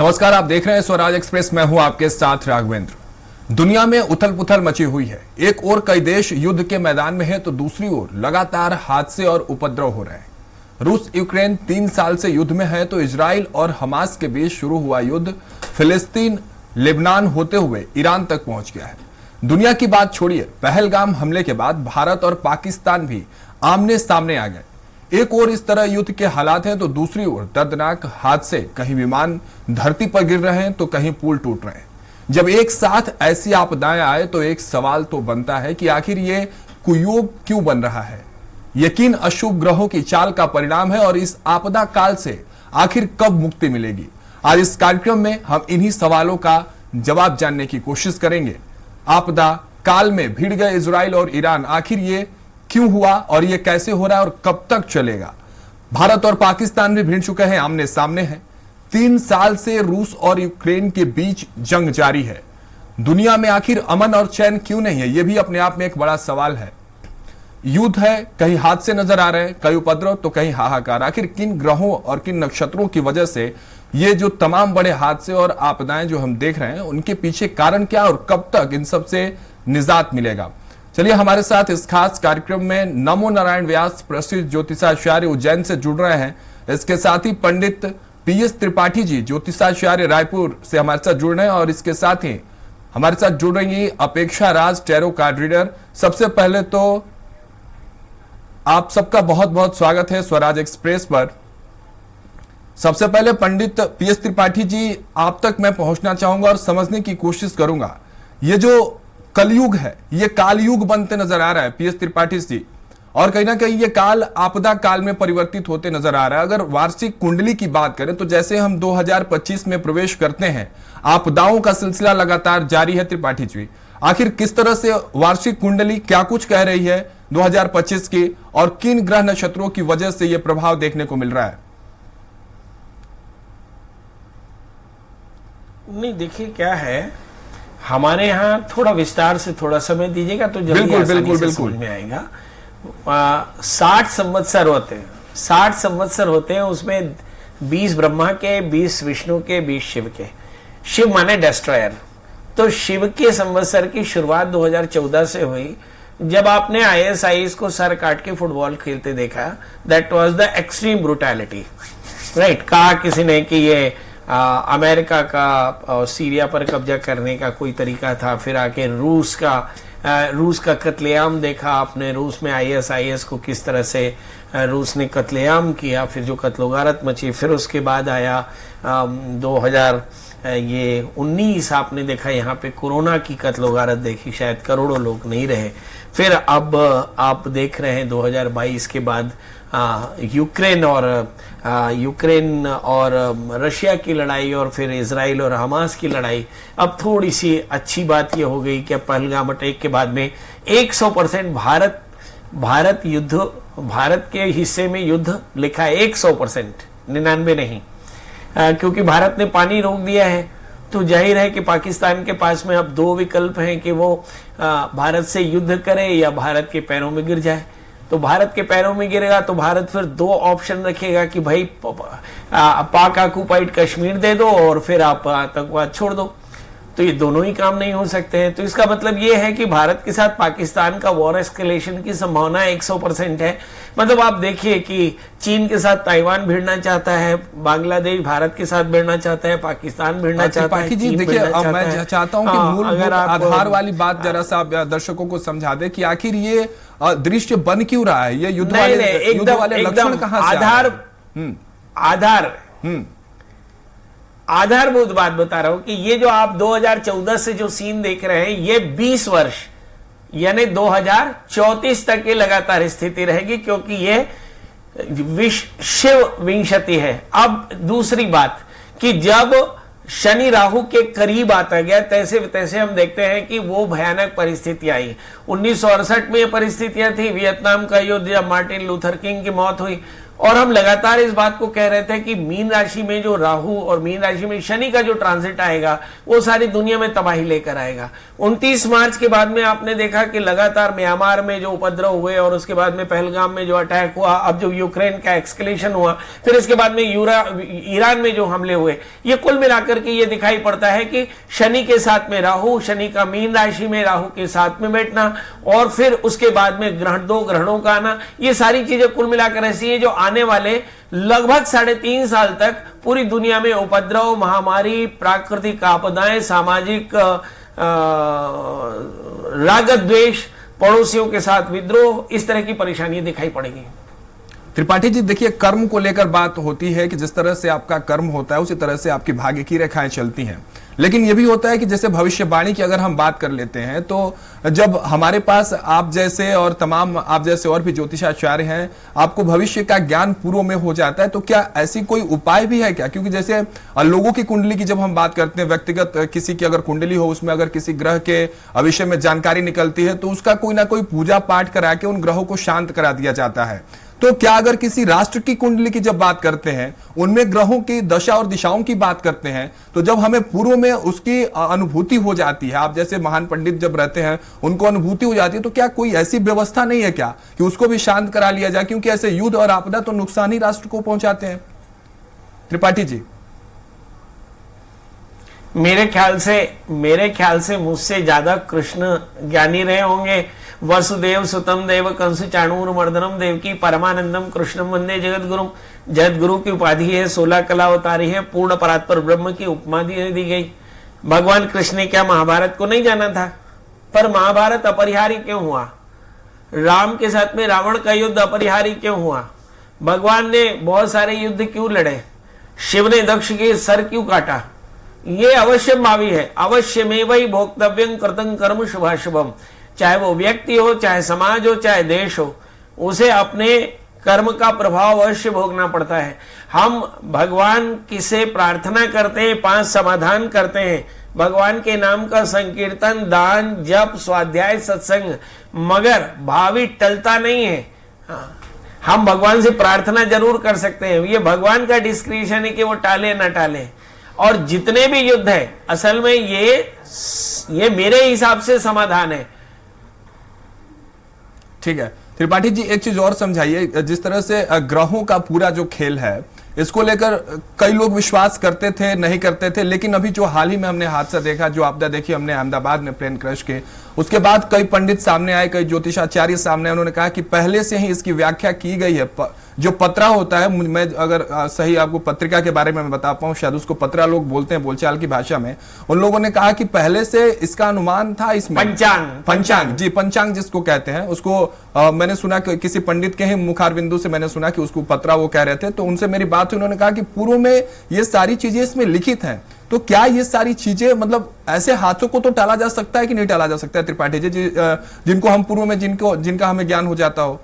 नमस्कार, आप देख रहे हैं स्वराज एक्सप्रेस। मैं हूं आपके साथ राघवेंद्र। दुनिया में उथल पुथल मची हुई है। एक ओर कई देश युद्ध के मैदान में है तो दूसरी ओर लगातार हादसे और उपद्रव हो रहे हैं। रूस यूक्रेन 3 साल से युद्ध में है तो इजराइल और हमास के बीच शुरू हुआ युद्ध फिलिस्तीन लेबनान होते हुए ईरान तक पहुंच गया है। दुनिया की बात छोड़िए, पहलगाम हमले के बाद भारत और पाकिस्तान भी आमने सामने आ गए। एक ओर इस तरह युद्ध के हालात हैं तो दूसरी ओर दर्दनाक हादसे, कहीं विमान धरती पर गिर रहे हैं तो कहीं पुल टूट रहे हैं। जब एक साथ ऐसी आपदाएं आए तो एक सवाल तो बनता है कि आखिर ये कुयोग क्यों बन रहा है। यकीन अशुभ ग्रहों की चाल का परिणाम है और इस आपदा काल से आखिर कब मुक्ति मिलेगी। आज इस कार्यक्रम में हम इन्हीं सवालों का जवाब जानने की कोशिश करेंगे। आपदा काल में भिड़ गए इजराइल और ईरान, आखिर ये क्यों हुआ और ये कैसे हो रहा है और कब तक चलेगा। भारत और पाकिस्तान भी भिड़ चुके हैं, आमने सामने हैं। 3 साल से रूस और यूक्रेन के बीच जंग जारी है। दुनिया में आखिर अमन और चैन क्यों नहीं है, यह भी अपने आप में एक बड़ा सवाल है। युद्ध है, कहीं हादसे नजर आ रहे हैं, कहीं उपद्रव तो कहीं हाहाकार। आखिर किन ग्रहों और किन नक्षत्रों की वजह से ये जो तमाम बड़े हादसे और आपदाएं जो हम देख रहे हैं, उनके पीछे कारण क्या और कब तक इन सब से निजात मिलेगा। चलिए, हमारे साथ इस खास कार्यक्रम में नमो नारायण व्यास, प्रसिद्ध ज्योतिषाचार्य उज्जैन से जुड़ रहे हैं। इसके साथ ही पंडित PS त्रिपाठी जी, ज्योतिषाचार्य रायपुर से हमारे साथ जुड़ रहे हैं और इसके साथ ही हमारे साथ जुड़ रही अपेक्षा राज, टैरो कार्ड रीडर। सबसे पहले तो आप सबका बहुत बहुत स्वागत है स्वराज एक्सप्रेस पर। सबसे पहले पंडित PS त्रिपाठी जी, आप तक मैं पहुंचना चाहूंगा और समझने की कोशिश करूंगा। ये जो कलयुग है, ये कालयुग बनते नजर आ रहा है PS त्रिपाठी जी, और कहीं ना कहीं ये काल आपदा काल में परिवर्तित होते नजर आ रहा है। अगर वार्षिक कुंडली की बात करें तो जैसे हम 2025 में प्रवेश करते हैं, आपदाओं का सिलसिला लगातार जारी है। त्रिपाठी जी, आखिर किस तरह से वार्षिक कुंडली क्या कुछ कह रही है 2025 की, और किन ग्रह नक्षत्रों की वजह से यह प्रभाव देखने को मिल रहा है? नहीं, देखिए क्या है, हमारे यहाँ थोड़ा विस्तार से थोड़ा समय दीजिएगा तो जल्दी आसानी से समझ में आएगा। 60 संवत्सर होते हैं, 60 संवत्सर होते हैं। उसमें 20 ब्रह्मा के, 20 विष्णु के, 20 शिव के। शिव माने डिस्ट्रॉयर। तो शिव के संवत्सर की शुरुआत 2014 से हुई, जब आपने ISIS को सर काट के फुटबॉल खेलते देखा। That was the extreme brutality, right. कहा किसी ने कि ये अमेरिका का सीरिया पर कब्जा करने का कोई तरीका था। फिर आके रूस का कत्लेआम देखा आपने। रूस में ISIS को किस तरह से रूस ने कत्लेआम किया, फिर जो कत्लोगारत मची। फिर उसके बाद आया 2019 आपने देखा, यहाँ पे कोरोना की कत्लोगारत देखी, शायद करोड़ों लोग नहीं रहे। फिर अब आप देख रहे हैं 2022 के बाद यूक्रेन और रशिया की लड़ाई, और फिर इजराइल और हमास की लड़ाई। अब थोड़ी सी अच्छी बात यह हो गई कि पहलगाम अटैक के बाद में 100% भारत के हिस्से में युद्ध लिखा है। 100%, 99 नहीं, क्योंकि भारत ने पानी रोक दिया है। तो जाहिर है कि पाकिस्तान के पास में अब 2 विकल्प हैं कि वो भारत से युद्ध करे या भारत के पैरों में गिर जाए। तो भारत के पैरों में गिरेगा तो भारत फिर 2 ऑप्शन रखेगा कि भाई पाक ऑक्युपाइड कश्मीर दे दो और फिर आप आतंकवाद छोड़ दो। तो ये दोनों ही काम नहीं हो सकते हैं। तो इसका मतलब ये है कि भारत के साथ पाकिस्तान का वॉर एस्केलेशन की संभावना 100% है। मतलब आप देखिए कि चीन के साथ ताइवान भिड़ना चाहता है, बांग्लादेश भारत के साथ भिड़ना चाहता है, पाकिस्तान भिड़ना चाहता है। देखिए, मैं चाहता हूं कि मूलभूत आधार वाली बात जरा सा दर्शकों को समझा दे कि आखिर ये दृश्य बन क्यों रहा है। ये युद्ध वाले लक्षण कहां से आधारभूत बात बता रहा हूं कि ये जो आप 2014 से जो सीन देख रहे हैं, ये 20 वर्ष यानी 2034 तक की लगातार स्थिति रहेगी, क्योंकि ये शिव विंशति है। अब दूसरी बात कि जब शनि राहु के करीब आता गया, तैसे तैसे हम देखते हैं कि वो भयानक परिस्थितियां आई। 1968 में ये परिस्थितियां थी, वियतनाम का युद्ध, जब मार्टिन लूथर किंग की मौत हुई। और हम लगातार इस बात को कह रहे थे कि मीन राशि में जो राहु और मीन राशि में शनि का जो ट्रांजिट आएगा वो सारी दुनिया में तबाही लेकर आएगा। 29 मार्च के बाद में आपने देखा कि लगातार म्यांमार में जो उपद्रव हुए और उसके बाद में पहलगाम में जो अटैक हुआ, अब जो यूक्रेन का एक्सकलेशन हुआ, फिर इसके बाद में ईरान में जो हमले हुए, ये कुल मिलाकर के ये दिखाई पड़ता है कि शनि के साथ में राहु, शनि का मीन राशि में राहु के साथ में बैठना और फिर उसके बाद में दो ग्रहणों का आना, ये सारी चीजें कुल मिलाकर ऐसी है जो आने वाले लगभग 3.5 साल तक पूरी दुनिया में उपद्रव, महामारी, प्राकृतिक आपदाएं, सामाजिक राग द्वेष, पड़ोसियों के साथ विद्रोह, इस तरह की परेशानियां दिखाई पड़ेगी। त्रिपाठी जी देखिए, कर्म को लेकर बात होती है कि जिस तरह से आपका कर्म होता है उसी तरह से आपकी भाग्य की रेखाएं चलती हैं, लेकिन यह भी होता है कि जैसे भविष्यवाणी की अगर हम बात कर लेते हैं तो जब हमारे पास आप जैसे और तमाम आप जैसे और भी ज्योतिषाचार्य हैं, आपको भविष्य का ज्ञान पूर्व में हो जाता है, तो क्या ऐसी कोई उपाय भी है क्या? क्योंकि जैसे लोगों की कुंडली की जब हम बात करते हैं, व्यक्तिगत किसी की अगर कुंडली हो उसमें अगर किसी ग्रह के विषय में जानकारी निकलती है तो उसका कोई ना कोई पूजा पाठ करा के उन ग्रहों को शांत करा दिया जाता है। तो क्या अगर किसी राष्ट्र की कुंडली की जब बात करते हैं, उनमें ग्रहों की दशा और दिशाओं की बात करते हैं, तो जब हमें पूर्व में उसकी अनुभूति हो जाती है, आप जैसे महान पंडित जब रहते हैं उनको अनुभूति हो जाती है, तो क्या कोई ऐसी व्यवस्था नहीं है क्या कि उसको भी शांत करा लिया जाए? क्योंकि ऐसे युद्ध और आपदा तो नुकसान ही राष्ट्र को पहुंचाते हैं। त्रिपाठी जी, मेरे ख्याल से मुझसे ज्यादा कृष्ण ज्ञानी रहे होंगे। वसुदेव सुतम देव कंस चाणूर मर्दनम देवकी परमानंदम कृष्णम वंदे जगत गुरु। जगत गुरु की उपाधि है, 16 कला अवतारी है, पूर्ण परात्पर ब्रह्म की उपमा दी गई। भगवान कृष्ण ने क्या महाभारत को नहीं जाना था? पर महाभारत अपरिहार्य क्यों हुआ? राम के साथ में रावण का युद्ध अपरिहार्य क्यों हुआ? भगवान ने बहुत सारे युद्ध क्यों लड़े? शिव ने दक्ष के सर क्यों काटा? ये अवश्यंभावी है। अवश्य में वही भोक्तव्यं कृतं कर्म शुभाशुभम। चाहे वो व्यक्ति हो, चाहे समाज हो, चाहे देश हो, उसे अपने कर्म का प्रभाव अवश्य भोगना पड़ता है। हम भगवान किसे प्रार्थना करते हैं, 5 समाधान करते हैं, भगवान के नाम का संकीर्तन, दान, जप, स्वाध्याय, सत्संग, मगर भावी टलता नहीं है। हम भगवान से प्रार्थना जरूर कर सकते हैं, ये भगवान का डिस्क्रिप्शन है कि वो टाले ना टाले। और जितने भी युद्ध है असल में ये मेरे हिसाब से समाधान है। ठीक है त्रिपाठी जी, एक चीज और समझाइए, जिस तरह से ग्रहों का पूरा जो खेल है इसको लेकर कई लोग विश्वास करते थे, नहीं करते थे, लेकिन अभी जो हाल ही में हमने हादसा देखा, जो आपदा देखी हमने अहमदाबाद में प्लेन क्रैश के, उसके बाद कई पंडित सामने आए, कई ज्योतिषाचार्य सामने आए, उन्होंने कहा कि पहले से ही इसकी व्याख्या की गई है। जो पत्रा होता है, मैं अगर सही आपको पत्रिका के बारे में मैं बता पाऊं, शायद उसको पत्रा लोग बोलते हैं बोलचाल की भाषा में, उन लोगों ने कहा कि पहले से इसका अनुमान था इसमें। पंचांग जी, पंचांग जिसको कहते हैं उसको मैंने सुना कि किसी पंडित के ही मुखारबिंदु से मैंने सुना कि उसको पत्रा वो कह रहे थे, तो उनसे मेरी बात हुई, उन्होंने कहा कि पूर्व में ये सारी चीजें इसमें लिखित हैं। तो क्या ये सारी चीजें मतलब ऐसे हाथों को तो टाला जा सकता है कि नहीं टाला जा सकता है त्रिपाठी जी, जिनको हम पूर्व में जिनका हमें ज्ञान हो जाता हो?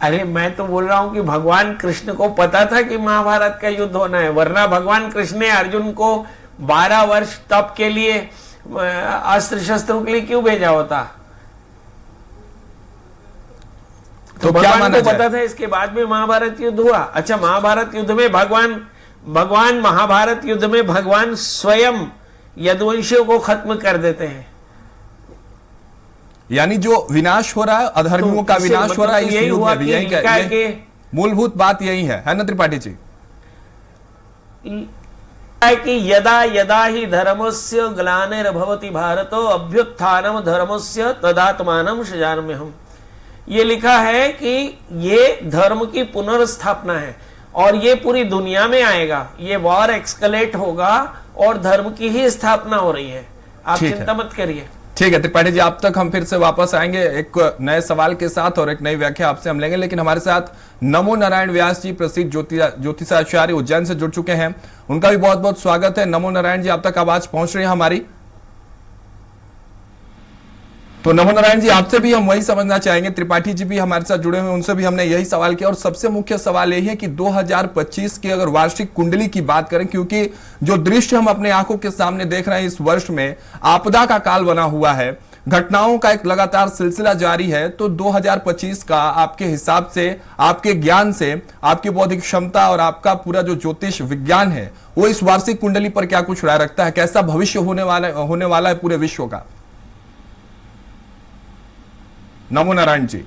अरे मैं तो बोल रहा हूं कि भगवान कृष्ण को पता था कि महाभारत का युद्ध होना है, वरना भगवान कृष्ण ने अर्जुन को 12 वर्ष तप के लिए, अस्त्र शस्त्रों के लिए क्यों भेजा होता? तो भगवान को पता था इसके बाद में महाभारत युद्ध हुआ। अच्छा, महाभारत युद्ध में महाभारत युद्ध में भगवान स्वयं यदुवंशियों को खत्म कर देते हैं। यानी जो विनाश हो रहा है, अधर्मियों का विनाश हो रहा है, इस युग में भी यही मूलभूत बात यही है ना त्रिपाठी जी? कि यदा यदा ही धर्मस्य ग्लानिर्भवति भारतो अभ्युत्थानम धर्मस्य तदात्मानं सृजाम्यहम्। ये लिखा है कि ये धर्म की पुनर्स्थापना है और ये पूरी दुनिया में आएगा। ये वॉर एक्सकलेट होगा और धर्म की ही स्थापना हो रही है, आप चिंता मत करिए। ठीक है त्रिपाठी जी, आप तक हम फिर से वापस आएंगे एक नए सवाल के साथ और एक नई व्याख्या आपसे हम लेंगे, लेकिन हमारे साथ नमो नारायण व्यास जी, प्रसिद्ध ज्योतिषाचार्य उज्जैन से जुड़ चुके हैं, उनका भी बहुत बहुत स्वागत है। नमो नारायण जी, आप तक आवाज पहुंच रही है हमारी? तो नमो नारायण जी, आपसे भी हम वही समझना चाहेंगे, त्रिपाठी जी भी हमारे साथ जुड़े हुए, उनसे भी हमने यही सवाल किया और सबसे मुख्य सवाल यही है कि 2025 की अगर वार्षिक कुंडली की बात करें, क्योंकि जो दृश्य हम अपने आंखों के सामने देख रहे हैं इस वर्ष में आपदा का काल बना हुआ है, घटनाओं का एक लगातार सिलसिला जारी है, तो 2025 का आपके हिसाब से, आपके ज्ञान से, आपकी बौद्धिक क्षमता और आपका पूरा जो ज्योतिष विज्ञान है वो इस वार्षिक कुंडली पर क्या कुछ राय रखता है? कैसा भविष्य होने वाला है पूरे विश्व का? नमो नारायण जी।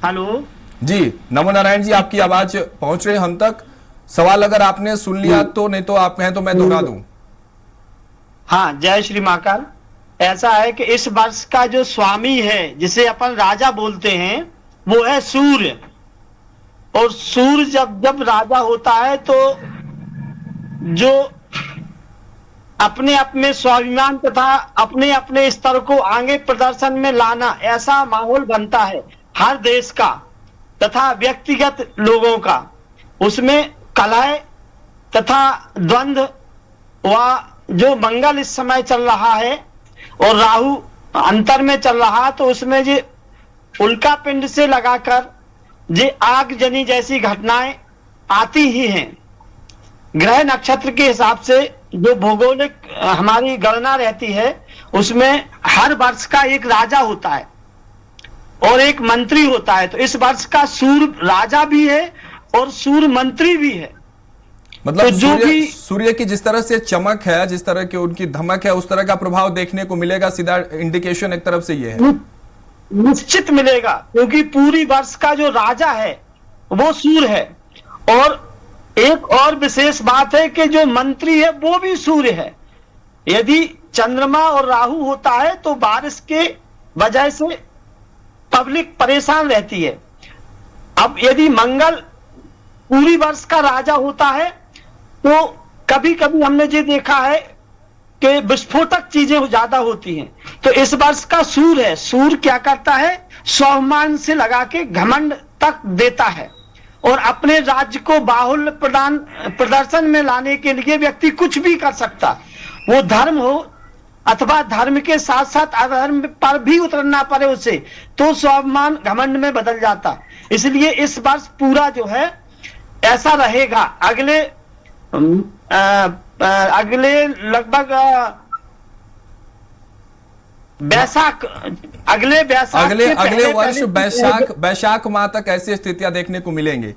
हेलो जी नमो नारायण जी, आपकी आवाज पहुंच रही है हम तक। सवाल अगर आपने सुन लिया तो, नहीं तो आप कहें तो मैं दोहरा दूं। हाँ, जय श्री महाकाल। ऐसा है कि इस वर्ष का जो स्वामी है, जिसे अपन राजा बोलते हैं, वो है सूर्य। और सूर्य जब राजा होता है तो जो अपने अपने स्वाभिमान तथा अपने अपने स्तर को आगे प्रदर्शन में लाना, ऐसा माहौल बनता है हर देश का तथा व्यक्तिगत लोगों का। उसमें कलह तथा द्वंद्व व जो मंगल इस समय चल रहा है और राहु अंतर में चल रहा, तो उसमें जो उल्का पिंड से लगाकर जे आगजनी जैसी घटनाएं आती ही हैं। ग्रह नक्षत्र के हिसाब से जो भौगोलिक हमारी गणना रहती है, उसमें हर वर्ष का एक राजा होता है और एक मंत्री होता है। तो इस वर्ष का सूर्य राजा भी है और सूर्य मंत्री भी है। मतलब तो जो भी सूर्य की जिस तरह से चमक है, जिस तरह की उनकी धमक है, उस तरह का प्रभाव देखने को मिलेगा। सीधा इंडिकेशन एक तरफ से ये है, निश्चित मिलेगा, क्योंकि पूरी वर्ष का जो राजा है वो सूर्य है। और एक और विशेष बात है कि जो मंत्री है वो भी सूर्य है। यदि चंद्रमा और राहु होता है तो बारिश के वजह से पब्लिक परेशान रहती है। अब यदि मंगल पूरी वर्ष का राजा होता है तो कभी कभी हमने ये देखा है कि विस्फोटक चीजें ज्यादा होती हैं। तो इस वर्ष का सूर्य है, सूर्य क्या करता है, स्वाभिमान से लगा के घमंड तक देता है और अपने राज्य को बाहुल्य प्रदर्शन में लाने के लिए व्यक्ति कुछ भी कर सकता, वो धर्म हो अथवा धर्म के साथ साथ अधर्म पर भी उतरना पड़े उसे, तो स्वाभिमान घमंड में बदल जाता। इसलिए इस वर्ष पूरा जो है ऐसा रहेगा। अगले लगभग अगले वर्ष बैसाख माह तक ऐसी स्थितियां देखने को मिलेंगी।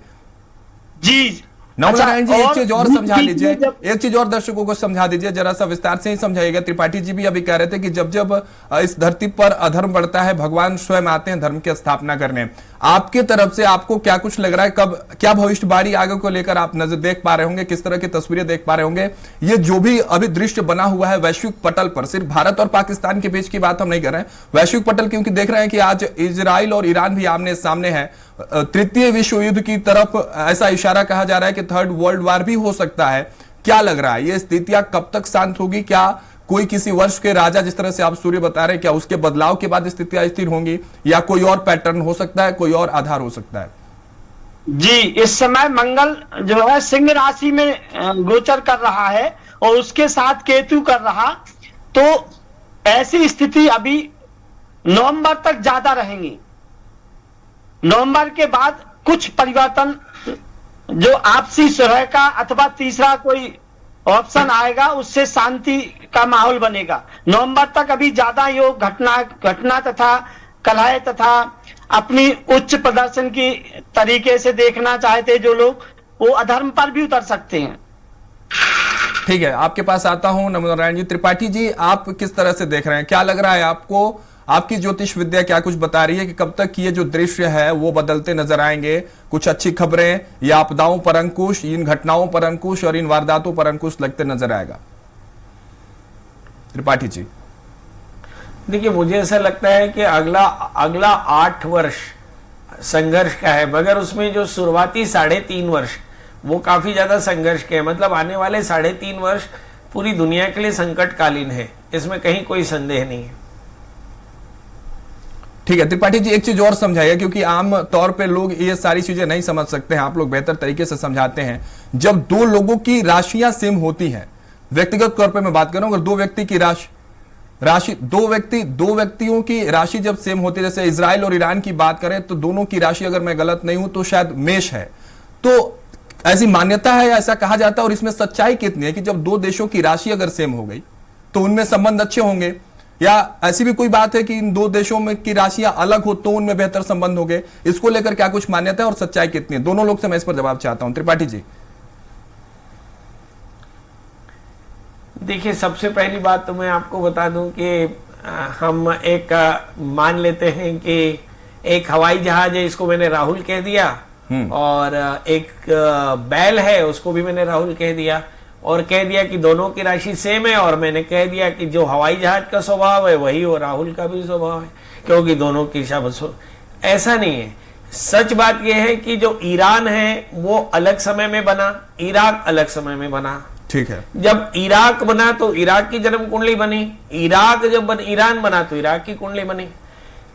जी नवनारायण जी, एक चीज और समझा लीजिए, एक चीज और दर्शकों को समझा दीजिए, जरा सा विस्तार से ही समझाइएगा। त्रिपाठी जी भी अभी कह रहे थे कि जब जब इस धरती पर अधर्म बढ़ता है, भगवान स्वयं आते हैं धर्म की स्थापना करने। आपके तरफ से आपको क्या कुछ लग रहा है, कब क्या भविष्यवाणी आगे को लेकर आप नजर देख पा रहे होंगे, किस तरह की तस्वीरें देख पा रहे होंगे? ये जो भी अभी दृश्य बना हुआ है वैश्विक पटल पर, सिर्फ भारत और पाकिस्तान के बीच की बात हम नहीं कर रहे हैं, वैश्विक पटल, क्योंकि देख रहे हैं कि आज इजराइल और ईरान भी आमने सामने है। तृतीय विश्व युद्ध की तरफ ऐसा इशारा कहा जा रहा है कि थर्ड वर्ल्ड वार भी हो सकता है। क्या लग रहा है, ये स्थितियां कब तक शांत होगी? क्या कोई किसी वर्ष के राजा, जिस तरह से आप सूर्य बता रहे हैं, क्या उसके बदलाव के बाद स्थितियां स्थिर होंगी, या कोई और पैटर्न हो सकता है, कोई और आधार हो सकता है? जी, इस समय मंगल जो है सिंह राशि में गोचर कर रहा है और उसके साथ केतु कर रहा, तो ऐसी स्थिति अभी नवंबर तक ज्यादा रहेंगी। नवंबर के बाद कुछ परिवर्तन, जो आपसी सुलह का अथवा तीसरा कोई ऑप्शन आएगा, उससे शांति का माहौल बनेगा। नवंबर तक अभी ज्यादा योग घटना तथा कलह तथा अपनी उच्च प्रदर्शन की तरीके से देखना चाहते जो लोग, वो अधर्म पर भी उतर सकते हैं। ठीक है, आपके पास आता हूं नमोनारायण जी। त्रिपाठी जी, आप किस तरह से देख रहे हैं, क्या लग रहा है आपको? आपकी ज्योतिष विद्या क्या कुछ बता रही है कि कब तक ये जो दृश्य है वो बदलते नजर आएंगे? कुछ अच्छी खबरें या आपदाओं पर अंकुश, इन घटनाओं पर अंकुश और इन वारदातों पर अंकुश लगते नजर आएगा? त्रिपाठी जी, देखिए, मुझे ऐसा लगता है कि अगला 8 वर्ष संघर्ष का है, मगर उसमें जो शुरुआती 3.5 वर्ष वो काफी ज्यादा संघर्ष के हैं। मतलब आने वाले 3.5 वर्ष पूरी दुनिया के लिए संकटकालीन है, इसमें कहीं कोई संदेह नहीं है। ठीक है त्रिपाठी जी, एक चीज और समझाइए, क्योंकि आम तौर पे लोग ये सारी चीजें नहीं समझ सकते हैं, आप लोग बेहतर तरीके से समझाते हैं। जब दो लोगों की राशियां सेम होती हैं, व्यक्तिगत तौर पे मैं बात कर रहा हूं, अगर दो व्यक्ति की दो व्यक्तियों की राशि जब सेम होती है, जैसे इजराइल और ईरान की बात करें तो दोनों की राशि, अगर मैं गलत नहीं हूं तो शायद मेष है, तो ऐसी मान्यता है, ऐसा कहा जाता है, और इसमें सच्चाई कितनी है कि जब दो देशों की राशि अगर सेम हो गई तो उनमें संबंध अच्छे होंगे, या ऐसी भी कोई बात है कि इन दो देशों में की राशियां अलग हो तो उनमें बेहतर संबंध हो गए? इसको लेकर क्या कुछ मान्यता है और सच्चाई कितनी है? दोनों लोग से मैं इस पर जवाब चाहता हूं। त्रिपाठी जी। देखिए, सबसे पहली बात तो मैं आपको बता दूं कि हम एक मान लेते हैं कि एक हवाई जहाज है, इसको मैंने राहुल कह दिया, और एक बैल है, उसको भी मैंने राहुल कह दिया, और कह दिया कि दोनों की राशि सेम है, और मैंने कह दिया कि जो हवाई जहाज का स्वभाव है वही वो राहुल का भी स्वभाव है, क्योंकि दोनों की ऐसा नहीं है। सच बात यह है कि जो ईरान है वो अलग समय में बना, इराक अलग समय में बना। ठीक है। जब इराक बना तो इराक की जन्म कुंडली बनी, इराक जब ईरान बना तो इराक की कुंडली बनी।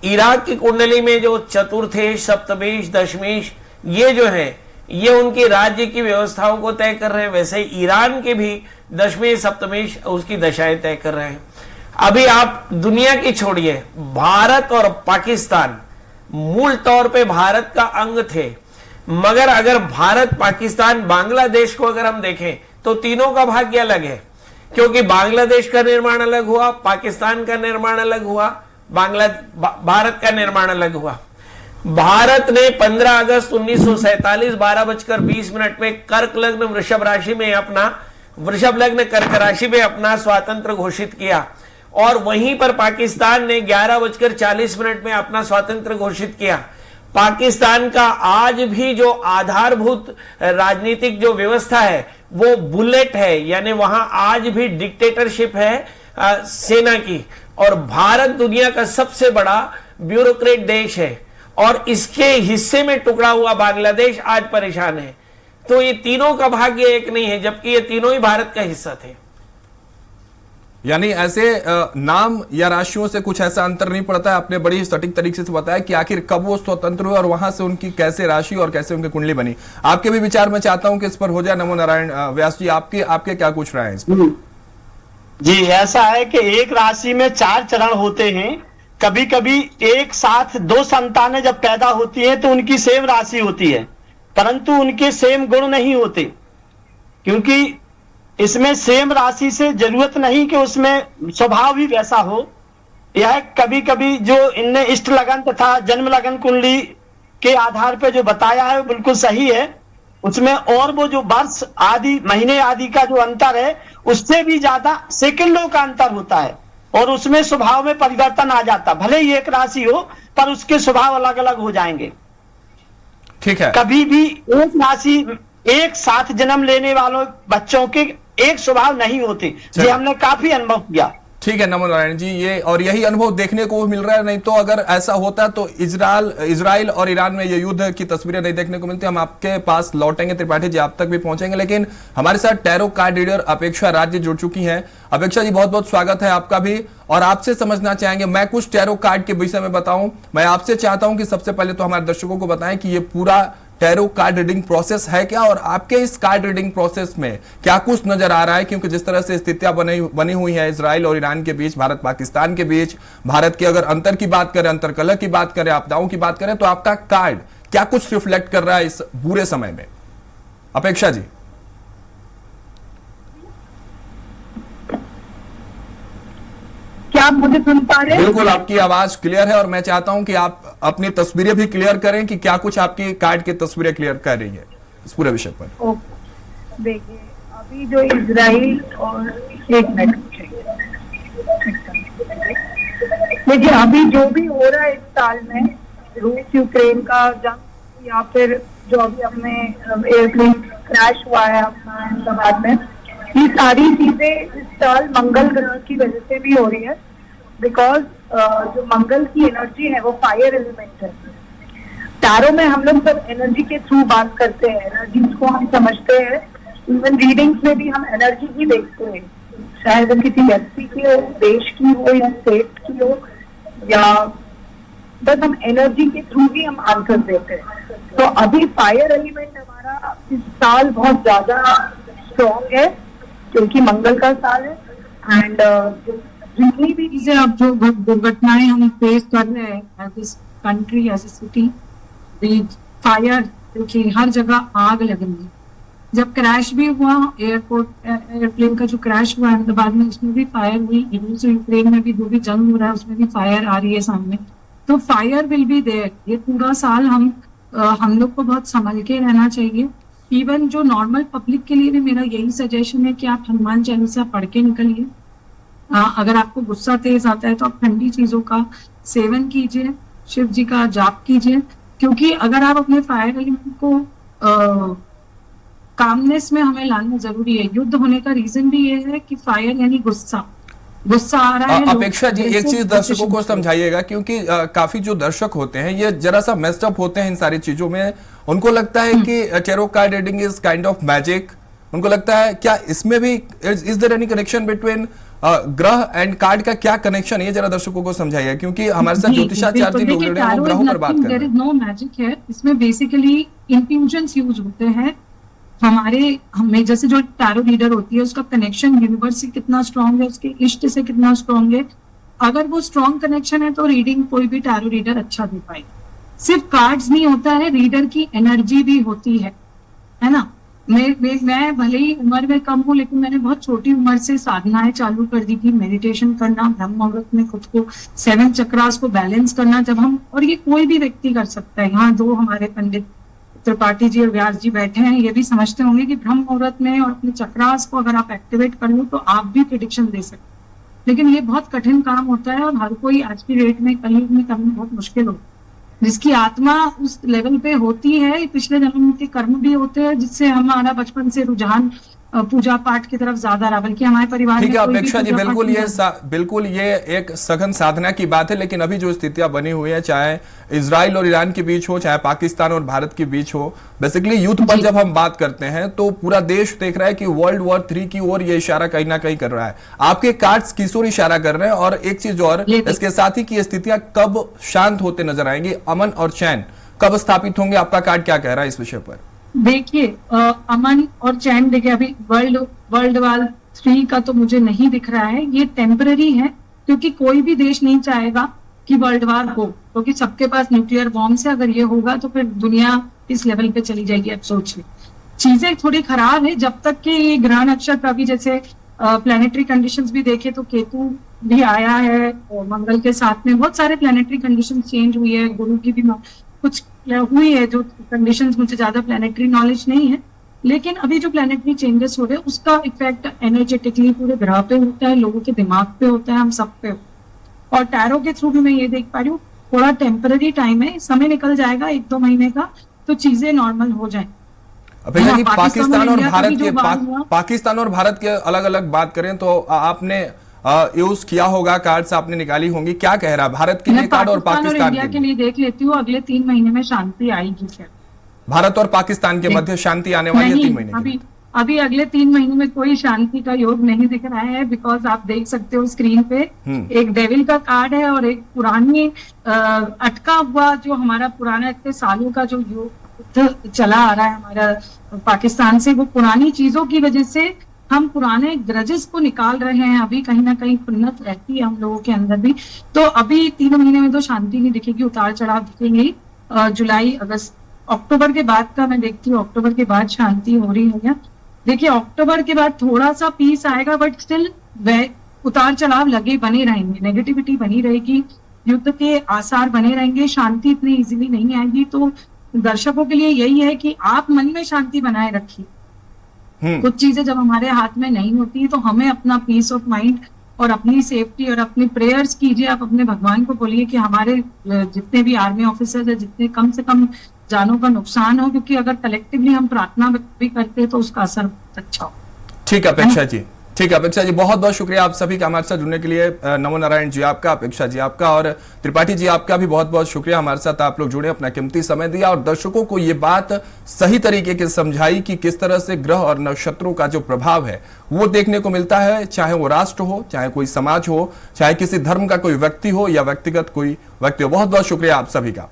इराक की कुंडली में जो चतुर्थेश, सप्तमेश, दशमेश, ये जो है ये उनकी राज्य की व्यवस्थाओं को तय कर रहे हैं। वैसे ही ईरान के भी दशमेश, सप्तमेश उसकी दशाएं तय कर रहे हैं। अभी आप दुनिया की छोड़िए, भारत और पाकिस्तान मूल तौर पे भारत का अंग थे, मगर अगर भारत, पाकिस्तान, बांग्लादेश को अगर हम देखें तो तीनों का भाग्य अलग है, क्योंकि बांग्लादेश का निर्माण अलग हुआ, पाकिस्तान का निर्माण अलग हुआ, भारत का निर्माण अलग हुआ। भारत ने 15 अगस्त 1947 12:20 में कर्क लग्न वृषभ राशि में अपना, वृषभ लग्न कर्क राशि में अपना स्वातंत्र घोषित किया, और वहीं पर पाकिस्तान ने 11:40 में अपना स्वातंत्र घोषित किया। पाकिस्तान का आज भी जो आधारभूत राजनीतिक जो व्यवस्था है वो बुलेट है, यानी वहां आज भी डिक्टेटरशिप है सेना की, और भारत दुनिया का सबसे बड़ा ब्यूरोक्रेट देश है, और इसके हिस्से में टुकड़ा हुआ बांग्लादेश आज परेशान है। तो ये तीनों का भाग्य एक नहीं है, जबकि ये तीनों ही भारत का हिस्सा थे। यानी ऐसे नाम या राशियों से कुछ ऐसा अंतर नहीं पड़ता है। आपने बड़ी सटीक तरीके से बताया कि आखिर कब वो स्वतंत्र हुए और वहां से उनकी कैसे राशि और कैसे उनकी कुंडली बनी। आपके भी विचार मैं चाहता हूं कि इस पर हो जाए। नमो नारायण व्यास जी, आपके क्या कुछ रहे हैं इस पर? जी, ऐसा है कि एक राशि में 4 चरण होते हैं। कभी कभी एक साथ 2 संतानें जब पैदा होती हैं तो उनकी सेम राशि होती है, परंतु उनके सेम गुण नहीं होते, क्योंकि इसमें सेम राशि से जरूरत नहीं कि उसमें स्वभाव भी वैसा हो। यह कभी कभी जो इनने इष्ट लगन तथा जन्म लगन कुंडली के आधार पर जो बताया है वो बिल्कुल सही है। उसमें और वो जो वर्ष आदि, महीने आदि का जो अंतर है उससे भी ज्यादा सेकंडों का अंतर होता है, और उसमें स्वभाव में परिवर्तन आ जाता। भले ही एक राशि हो पर उसके स्वभाव अलग अलग हो जाएंगे। ठीक है। कभी भी एक राशि एक साथ जन्म लेने वालों बच्चों के एक स्वभाव नहीं होते, ये हमने काफी अनुभव किया। ठीक है नमो नारायण जी, ये और यही अनुभव देखने को मिल रहा है। नहीं तो अगर ऐसा होता तो इजराइल और ईरान में ये युद्ध की तस्वीरें नहीं देखने को मिलती। हम आपके पास लौटेंगे त्रिपाठी जी, आप तक भी पहुंचेंगे, लेकिन हमारे साथ टैरो कार्ड रीडर अपेक्षा राज्य जुड़ चुकी हैं। अपेक्षा जी, बहुत बहुत स्वागत है आपका भी, और आपसे समझना चाहेंगे। मैं कुछ टैरो कार्ड के विषय में बताऊं, मैं आपसे चाहता हूं कि सबसे पहले तो हमारे दर्शकों को बताएं कि ये पूरा टैरो कार्ड रीडिंग प्रोसेस है क्या, और आपके इस कार्ड रीडिंग प्रोसेस में क्या कुछ नजर आ रहा है, क्योंकि जिस तरह से स्थितियां बनी हुई है इजराइल और ईरान के बीच, भारत पाकिस्तान के बीच, भारत के अगर अंतर की बात करें, अंतरकलह की बात करें, आपदाओं की बात करें, तो आपका कार्ड क्या कुछ रिफ्लेक्ट कर रहा है इस बुरे समय में? अपेक्षा जी। क्या आप मुझे सुन पा रहे हैं? बिल्कुल, आपकी आवाज क्लियर है, और मैं चाहता हूं कि आप अपनी तस्वीरें भी क्लियर करें कि क्या कुछ आपकी कार्ड की तस्वीरें क्लियर कर रही है इस पूरे विषय पर। देखिए, अभी जो इजराइल और एक मिनट, देखिए अभी जो भी हो रहा है इस साल में, रूस यूक्रेन का जंग, या फिर जो अभी अपने एयरप्लेन क्रैश हुआ है अपना अहमदाबाद में, ये सारी चीजें इस साल मंगल ग्रह की वजह से भी हो रही है। बिकॉज जो मंगल की एनर्जी है वो फायर एलिमेंट है। टैरो में हम लोग सब एनर्जी के थ्रू बात करते हैं, एनर्जीज को हम समझते हैं। इवन रीडिंग्स में भी हम एनर्जी ही देखते हैं, चाहे वो किसी व्यक्ति की हो, देश की हो, या स्टेट की हो, या बस हम एनर्जी के थ्रू ही हम आंसर देते हैं। तो अभी फायर एलिमेंट हमारा इस साल बहुत ज्यादा स्ट्रॉन्ग है, क्योंकि मंगल का साल है। एंड जितनी भी चीजें अब जो दुर्घटनाएं हम फेस कर रहे हैं as a country, as a city, fire, क्योंकि हर जगह आग लग रही है, जब क्रैश भी हुआ एयरप्लेन का जो क्रैश हुआ अहमदाबाद में, उसमें भी फायर हुई। रूस और यूक्रेन में भी जो भी जंग हो रहा है उसमें भी फायर आ रही है सामने। तो फायर विल बी देयर। ये पूरा साल हम लोग को बहुत संभल के रहना चाहिए। इवन जो नॉर्मल पब्लिक के लिए भी मेरा यही सजेशन है कि आप हनुमान चालीसा पढ़ के निकलिए। अगर आपको गुस्सा तेज आता है तो आप ठंडी चीजों का सेवन कीजिए, शिव जी का जाप कीजिए, क्योंकि अगर आप अपने फायर एलिमेंट को कामनेस में हमें लाना जरूरी है। युद्ध होने का रीजन भी ये है कि फायर यानी गुस्सा आ रहा है। अपेक्षा जी, एक चीज दर्शकों को समझाइएगा, क्योंकि काफी जो दर्शक होते हैं ये जरा सा मेस्ड अप होते हैं इन सारी चीजों में। उनको लगता है कि tarot card reading is kind of magic. उनको लगता है क्या इसमें भी is there any connection between ग्रह एंड कार्ड? का क्या कनेक्शन है, जरा दर्शकों को समझाइए, क्योंकि हमारे साथ ज्योतिषाचार्य जी लोग जुड़े हैं, वो ग्रहों पर बात कर रहे हैं। देयर इज नो मैजिक है इसमें। बेसिकली इंट्यूजन्स यूज होते हैं हमें जैसे जो टैरो रीडर होती है उसका कनेक्शन यूनिवर्स से कितना स्ट्रांग है, उसके इष्ट से कितना स्ट्रांग है। अगर वो स्ट्रांग कनेक्शन है तो रीडिंग कोई भी टैरो रीडर अच्छा दे पाएगा। सिर्फ कार्ड्स नहीं होता है, रीडर की एनर्जी भी होती है ना। मैं भले ही उम्र में कम हूँ, लेकिन मैंने बहुत छोटी उम्र से साधनाएं चालू कर दी थी। मेडिटेशन करना, ब्रह्म मुहूर्त में खुद को 7 चक्रास को बैलेंस करना। जब हम, और ये कोई भी व्यक्ति कर सकता है। यहाँ 2 हमारे पंडित त्रिपाठी जी और व्यास जी बैठे हैं, ये भी समझते होंगे कि ब्रह्म मुहूर्त में और अपने चक्रास को अगर आप एक्टिवेट कर लो तो आप भी प्रेडिक्शन दे सकते हैं। लेकिन ये बहुत कठिन काम होता है और हर कोई आज की डेट में, कलयुग में करना बहुत मुश्किल होता है। जिसकी आत्मा उस लेवल पे होती है, पिछले जन्म के कर्म भी होते हैं जिससे हमारा बचपन से रुझान पूजा पाठ की तरफ ज्यादा रहा। बल्कि हमारे परिवार ठीक है अपेक्षा जी, बिल्कुल ये एक सघन साधना की बात है। लेकिन अभी जो स्थितियां बनी हुई है, चाहे इजराइल और ईरान के बीच हो, चाहे पाकिस्तान और भारत के बीच हो, बेसिकली युद्ध पर जब हम बात करते हैं तो पूरा देश देख रहा है कि वर्ल्ड वॉर 3 की ओर ये इशारा कहीं ना कहीं कर रहा है। आपके कार्ड्स किस ओर इशारा कर रहे हैं? और एक चीज और, इसके साथ ही की स्थितियां कब शांत होते नजर आएंगी, अमन और चैन कब स्थापित होंगे? आपका कार्ड क्या कह रहा है इस विषय पर? देखिए अमन और चैन, देखिए अभी वर्ल्ड वार 3 का तो मुझे नहीं दिख रहा है। ये टेम्पररी है, क्योंकि कोई भी देश नहीं चाहेगा कि वर्ल्ड वार हो, क्योंकि सबके पास न्यूक्लियर बॉम्ब है। अगर ये होगा तो फिर दुनिया इस लेवल पे चली जाएगी। अब सोचिए, चीजें थोड़ी खराब है। जब तक कि ये ग्रह नक्षत्र, अभी जैसे प्लैनेटरी कंडीशंस भी देखे तो केतु भी आया है और मंगल के साथ में बहुत सारे प्लैनेटरी कंडीशंस चेंज हुई है। गुरु की भी कुछ हुई है, जो कंडीशंस, मुझे ज्यादा प्लैनेटरी नॉलेज नहीं है। लेकिन अभी जो प्लैनेटरी चेंजेस हो रहे हैं उसका इफेक्ट एनर्जेटिकली पूरे ग्रह पे होता है, लोगों के दिमाग पे होता है, हम सब पे। और टैरो के थ्रू भी मैं ये देख पा रही हूँ, थोड़ा टेम्पररी टाइम है, समय निकल जाएगा 1-2 महीने का, तो चीजें नॉर्मल हो जाए। पाकिस्तान और भारत के अलग अलग बात करें तो आपने यूज किया होगा, कार्ड्स आपने निकाली होंगी, क्या कह रहा है भारत के लिए कार्ड और पाकिस्तान के लिए? देख लेती हूँ, अगले 3 महीने में शांति आएगी क्या? भारत और पाकिस्तान के मध्य शांति आने वाली है 3 महीने? अभी अगले 3 महीने में कोई शांति का योग नहीं दिख रहा है। बिकॉज आप देख सकते हो स्क्रीन पे एक डेविल का कार्ड है और एक पुरानी अटका हुआ, जो हमारा पुराना इतने सालों का जो युद्ध चला आ रहा है हमारा पाकिस्तान से, वो पुरानी चीजों की वजह से हम पुराने ग्रजेस को निकाल रहे हैं। अभी कहीं ना कहीं खुन्नत रहती है हम लोगों के अंदर भी। तो अभी 3 महीने में तो शांति नहीं दिखेगी, उतार चढ़ाव दिखेंगे। जुलाई, अगस्त, अक्टूबर के बाद का मैं देखती हूँ, अक्टूबर के बाद शांति हो रही है। देखिए अक्टूबर के बाद थोड़ा सा पीस आएगा, बट स्टिल उतार चढ़ाव लगे बने रहेंगे, नेगेटिविटी बनी रहेगी, युद्ध के आसार बने रहेंगे, शांति इतनी इजीली नहीं आएगी। तो दर्शकों के लिए यही है कि आप मन में शांति बनाए रखिए। कुछ चीजें जब हमारे हाथ में नहीं होती तो हमें अपना पीस ऑफ माइंड और अपनी सेफ्टी और अपनी प्रेयर्स कीजिए। आप अपने भगवान को बोलिए कि हमारे जितने भी आर्मी ऑफिसर्स है, जितने कम से कम जानों का नुकसान हो, क्योंकि अगर कलेक्टिवली हम प्रार्थना भी करते हैं तो उसका असर बहुत अच्छा हो। ठीक है अपेक्षा जी, ठीक है अपेक्षा जी, बहुत बहुत शुक्रिया आप सभी का हमारे साथ जुड़ने के लिए। नमो नारायण जी आपका, अपेक्षा जी आपका, और त्रिपाठी जी आपका भी बहुत बहुत शुक्रिया। हमारे साथ आप लोग जुड़े, अपना कीमती समय दिया और दर्शकों को ये बात सही तरीके से समझाई कि किस तरह से ग्रह और नक्षत्रों का जो प्रभाव है वो देखने को मिलता है, चाहे वो राष्ट्र हो, चाहे कोई समाज हो, चाहे किसी धर्म का कोई व्यक्ति हो या व्यक्तिगत कोई व्यक्ति हो। बहुत बहुत शुक्रिया आप सभी का।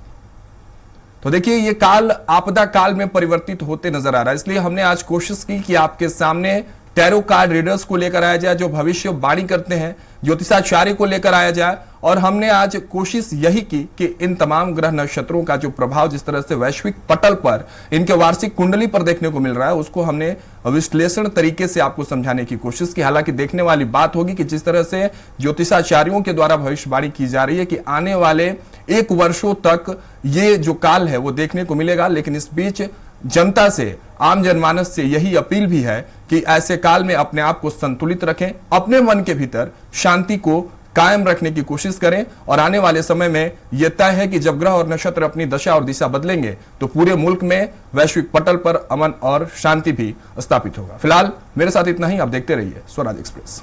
तो देखिए ये काल आपदा काल में परिवर्तित होते नजर आ रहा है, इसलिए हमने आज कोशिश की कि आपके सामने टैरो कार्ड रीडर्स को लेकर आया जाए, जो भविष्यवाणी करते हैं, ज्योतिषाचार्य को लेकर आया जाए और हमने आज कोशिश यही की कि इन तमाम ग्रह नक्षत्रों का जो प्रभाव जिस तरह से वैश्विक पटल पर इनके वार्षिक कुंडली पर देखने को मिल रहा है उसको हमने विश्लेषण तरीके से आपको समझाने की कोशिश की। हालांकि देखने वाली बात होगी कि जिस तरह से ज्योतिषाचार्यों के द्वारा भविष्यवाणी की जा रही है कि आने वाले 1 वर्षों तक ये जो काल है वो देखने को मिलेगा, लेकिन इस बीच जनता से, आम जनमानस से यही अपील भी है कि ऐसे काल में अपने आप को संतुलित रखें, अपने मन के भीतर शांति को कायम रखने की कोशिश करें। और आने वाले समय में यह तय है कि जब ग्रह और नक्षत्र अपनी दशा और दिशा बदलेंगे तो पूरे मुल्क में वैश्विक पटल पर अमन और शांति भी स्थापित होगा। फिलहाल मेरे साथ इतना ही, आप देखते रहिए स्वराज एक्सप्रेस।